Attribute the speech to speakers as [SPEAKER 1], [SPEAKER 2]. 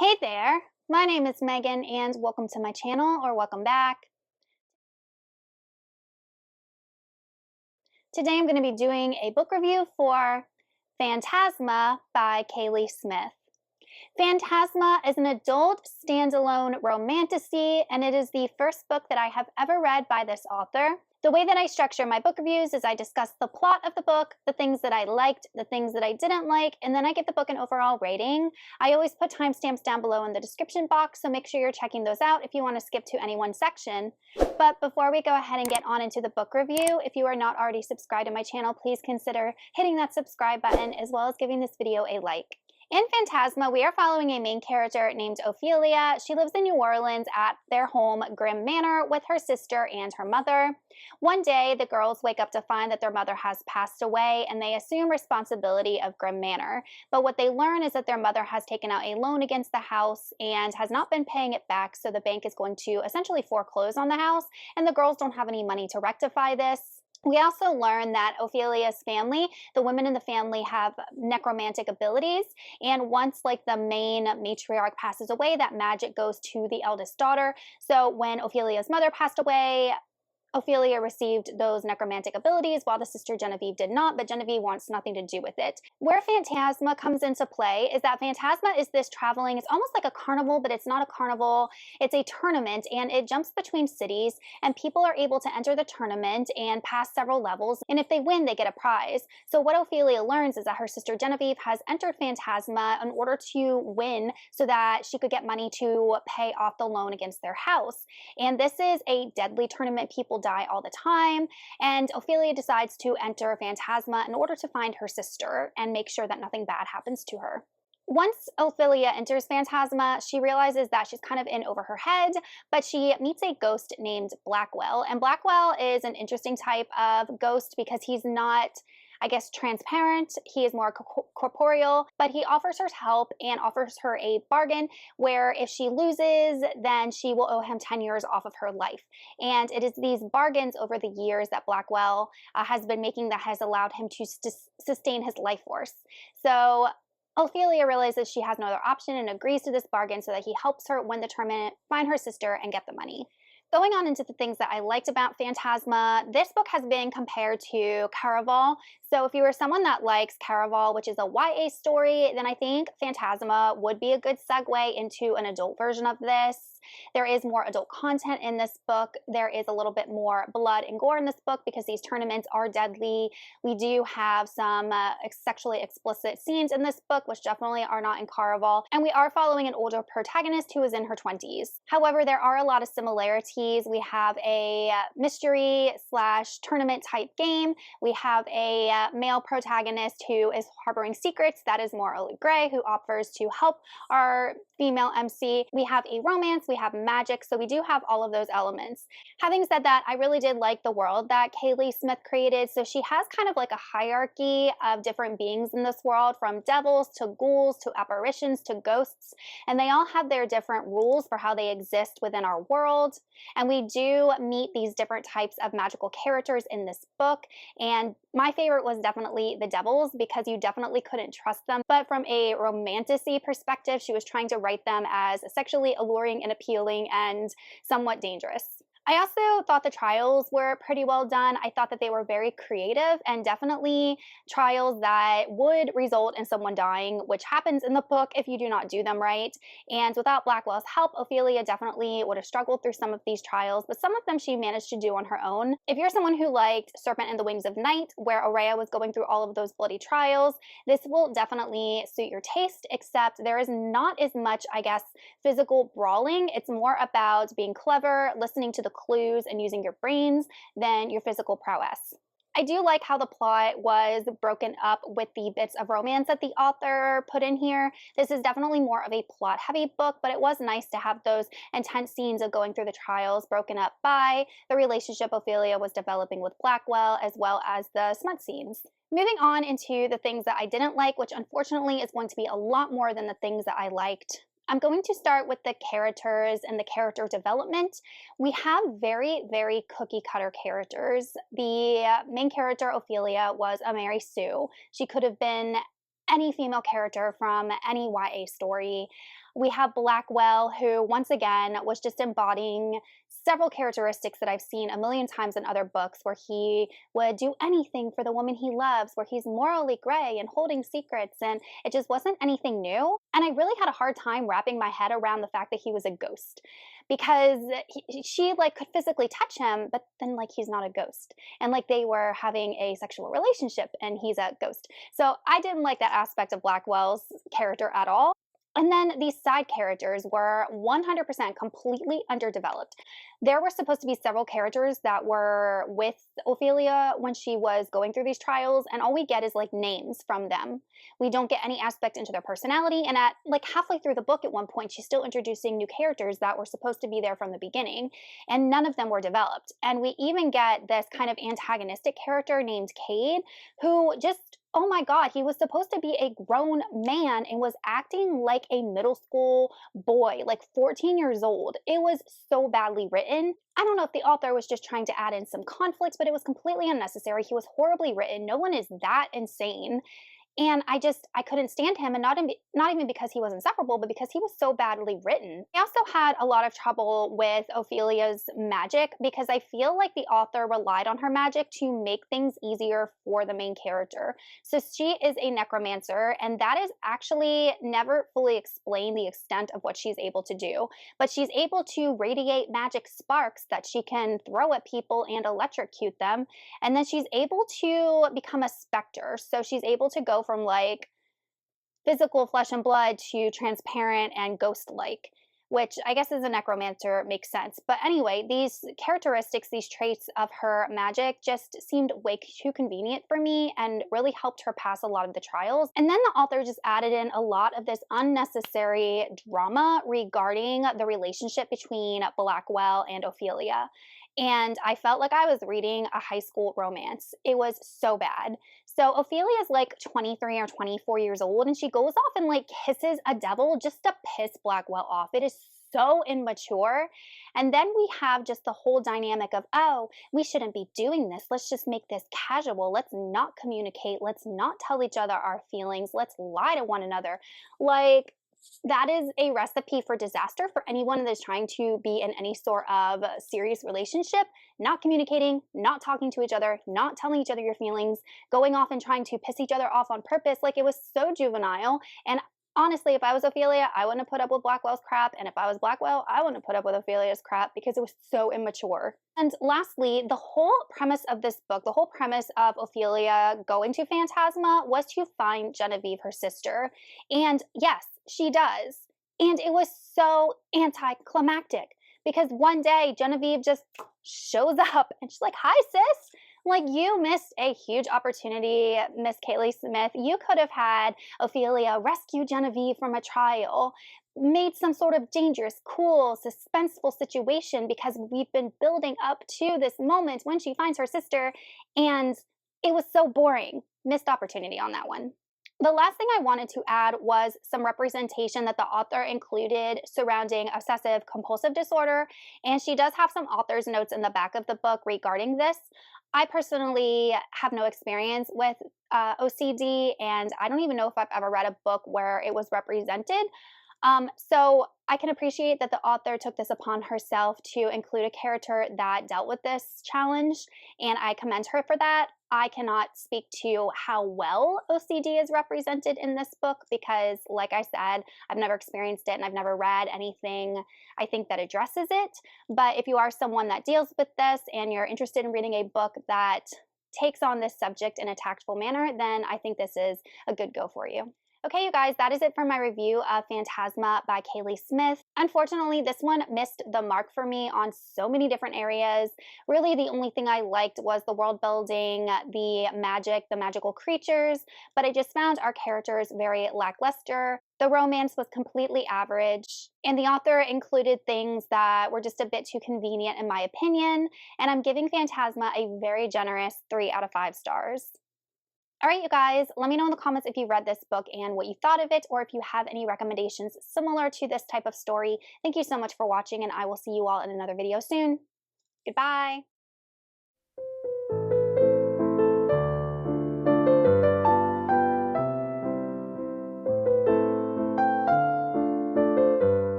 [SPEAKER 1] Hey there, my name is Megan and welcome to my channel or welcome back. Today I'm going to be doing a book review for Phantasma by Kaylie Smith. Phantasma is an adult standalone romantasy, and it is the first book that I have ever read by this author. The way that I structure my book reviews is I discuss the plot of the book, the things that I liked, the things that I didn't like, and then I give the book an overall rating. I always put timestamps down below in the description box, so make sure you're checking those out if you want to skip to any one section. But before we go ahead and get on into the book review, if you are not already subscribed to my channel, please consider hitting that subscribe button as well as giving this video a like. In Phantasma, we are following a main character named Ophelia. She lives in New Orleans at their home, Grimm Manor, with her sister and her mother. One day, the girls wake up to find that their mother has passed away, and they assume responsibility of Grimm Manor. But what they learn is that their mother has taken out a loan against the house and has not been paying it back, so the bank is going to essentially foreclose on the house, and the girls don't have any money to rectify this. We also learn that Ophelia's family, the women in the family, have necromantic abilities, and once the main matriarch passes away, that magic goes to the eldest daughter. So when Ophelia's mother passed away, Ophelia received those necromantic abilities while the sister Genevieve did not, but Genevieve wants nothing to do with it. Where Phantasma comes into play is that Phantasma is this traveling, it's almost like a carnival, but it's not a carnival. It's a tournament, and it jumps between cities, and people are able to enter the tournament and pass several levels, and if they win, they get a prize. So what Ophelia learns is that her sister Genevieve has entered Phantasma in order to win so that she could get money to pay off the loan against their house. And this is a deadly tournament. People die all the time, and Ophelia decides to enter Phantasma in order to find her sister and make sure that nothing bad happens to her. Once Ophelia enters Phantasma, she realizes that she's kind of in over her head, but she meets a ghost named Blackwell, and Blackwell is an interesting type of ghost because he's not, I guess, transparent. He is more corporeal, but he offers her help and offers her a bargain where if she loses, then she will owe him 10 years off of her life. And it is these bargains over the years that Blackwell has been making that has allowed him to sustain his life force. So Ophelia realizes she has no other option and agrees to this bargain so that he helps her win the tournament, find her sister, and get the money. Going on into the things that I liked about Phantasma, this book has been compared to Caraval. So if you are someone that likes Caraval, which is a YA story, then I think Phantasma would be a good segue into an adult version of this. There is more adult content in this book. There is a little bit more blood and gore in this book because these tournaments are deadly. We do have some sexually explicit scenes in this book, which definitely are not in Caraval. And we are following an older protagonist who is in her 20s. However, there are a lot of similarities. We have a mystery / tournament type game. We have a male protagonist who is harboring secrets. That is Morally Gray, who offers to help our female MC. We have a romance, we have magic, so we do have all of those elements. Having said that, I really did like the world that Kaylie Smith created. So she has kind of like a hierarchy of different beings in this world, from devils to ghouls to apparitions to ghosts, and they all have their different rules for how they exist within our world. And we do meet these different types of magical characters in this book, and my favorite was definitely the devils because you definitely couldn't trust them. But from a romantasy perspective, she was trying to write them as sexually alluring and appealing and somewhat dangerous. I also thought the trials were pretty well done. I thought that they were very creative and definitely trials that would result in someone dying, which happens in the book if you do not do them right. And without Blackwell's help, Ophelia definitely would have struggled through some of these trials, but some of them she managed to do on her own. If you're someone who liked Serpent and the Wings of Night, where Aurea was going through all of those bloody trials, this will definitely suit your taste, except there is not as much, I guess, physical brawling. It's more about being clever, listening to the clues, and using your brains than your physical prowess. I do like how the plot was broken up with the bits of romance that the author put in here. This is definitely more of a plot-heavy book, but it was nice to have those intense scenes of going through the trials broken up by the relationship Ophelia was developing with Blackwell, as well as the smut scenes. Moving on into the things that I didn't like, which unfortunately is going to be a lot more than the things that I liked. I'm going to start with the characters and the character development. We have very, very cookie cutter characters. The main character, Ophelia, was a Mary Sue. She could have been any female character from any YA story. We have Blackwell, who once again was just embodying several characteristics that I've seen a million times in other books, where he would do anything for the woman he loves, where he's morally gray and holding secrets, and it just wasn't anything new. And I really had a hard time wrapping my head around the fact that he was a ghost, because she like could physically touch him, but then like he's not a ghost, and like they were having a sexual relationship and he's a ghost. So I didn't like that aspect of Blackwell's character at all. And then these side characters were 100% completely underdeveloped. There were supposed to be several characters that were with Ophelia when she was going through these trials, and all we get is like names from them. We don't get any aspect into their personality, and at like halfway through the book at one point, she's still introducing new characters that were supposed to be there from the beginning, and none of them were developed. And we even get this kind of antagonistic character named Cade, who just, oh my God, he was supposed to be a grown man and was acting like a middle school boy, like 14 years old. It was so badly written. I don't know if the author was just trying to add in some conflict, but it was completely unnecessary. He was horribly written. No one is that insane. And I couldn't stand him, and not even because he was insufferable, but because he was so badly written. I also had a lot of trouble with Ophelia's magic, because I feel like the author relied on her magic to make things easier for the main character. So she is a necromancer, and that is actually never fully explained, the extent of what she's able to do. But she's able to radiate magic sparks that she can throw at people and electrocute them. And then she's able to become a specter. So she's able to go from like physical flesh and blood to transparent and ghost like, which I guess as a necromancer makes sense. But anyway, these characteristics, these traits of her magic just seemed way too convenient for me and really helped her pass a lot of the trials. And then the author just added in a lot of this unnecessary drama regarding the relationship between Blackwell and Ophelia. And I felt like I was reading a high school romance. It was so bad. So Ophelia is like 23 or 24 years old, and she goes off and like kisses a devil just to piss Blackwell off. It is so immature. And then we have just the whole dynamic of, oh, we shouldn't be doing this. Let's just make this casual. Let's not communicate. Let's not tell each other our feelings. Let's lie to one another. Like, that is a recipe for disaster for anyone that is trying to be in any sort of serious relationship. Not communicating, not talking to each other, not telling each other your feelings, going off and trying to piss each other off on purpose. Like, it was so juvenile. And honestly, if I was Ophelia, I wouldn't have put up with Blackwell's crap. And if I was Blackwell, I wouldn't have put up with Ophelia's crap, because it was so immature. And lastly, the whole premise of this book, the whole premise of Ophelia going to Phantasma, was to find Genevieve, her sister. And yes, she does. And it was so anticlimactic, because one day Genevieve just shows up and she's like, "Hi, sis." Like, you missed a huge opportunity, Miss Kaylie Smith. You could have had Ophelia rescue Genevieve from a trial, made some sort of dangerous, cool, suspenseful situation, because we've been building up to this moment when she finds her sister, and it was so boring. Missed opportunity on that one. The last thing I wanted to add was some representation that the author included surrounding obsessive compulsive disorder, and she does have some author's notes in the back of the book regarding this. I personally have no experience with OCD, and I don't even know if I've ever read a book where it was represented. So I can appreciate that the author took this upon herself to include a character that dealt with this challenge, and I commend her for that. I cannot speak to how well OCD is represented in this book, because, like I said, I've never experienced it and I've never read anything I think that addresses it. But if you are someone that deals with this and you're interested in reading a book that takes on this subject in a tactful manner, then I think this is a good go for you. Okay, you guys, that is it for my review of Phantasma by Kaylie Smith. Unfortunately, this one missed the mark for me on so many different areas. Really, the only thing I liked was the world building, the magic, the magical creatures, but I just found our characters very lackluster. The romance was completely average, and the author included things that were just a bit too convenient in my opinion, and I'm giving Phantasma a very generous 3 out of 5 stars. All right, you guys, let me know in the comments if you read this book and what you thought of it, or if you have any recommendations similar to this type of story. Thank you so much for watching, and I will see you all in another video soon. Goodbye.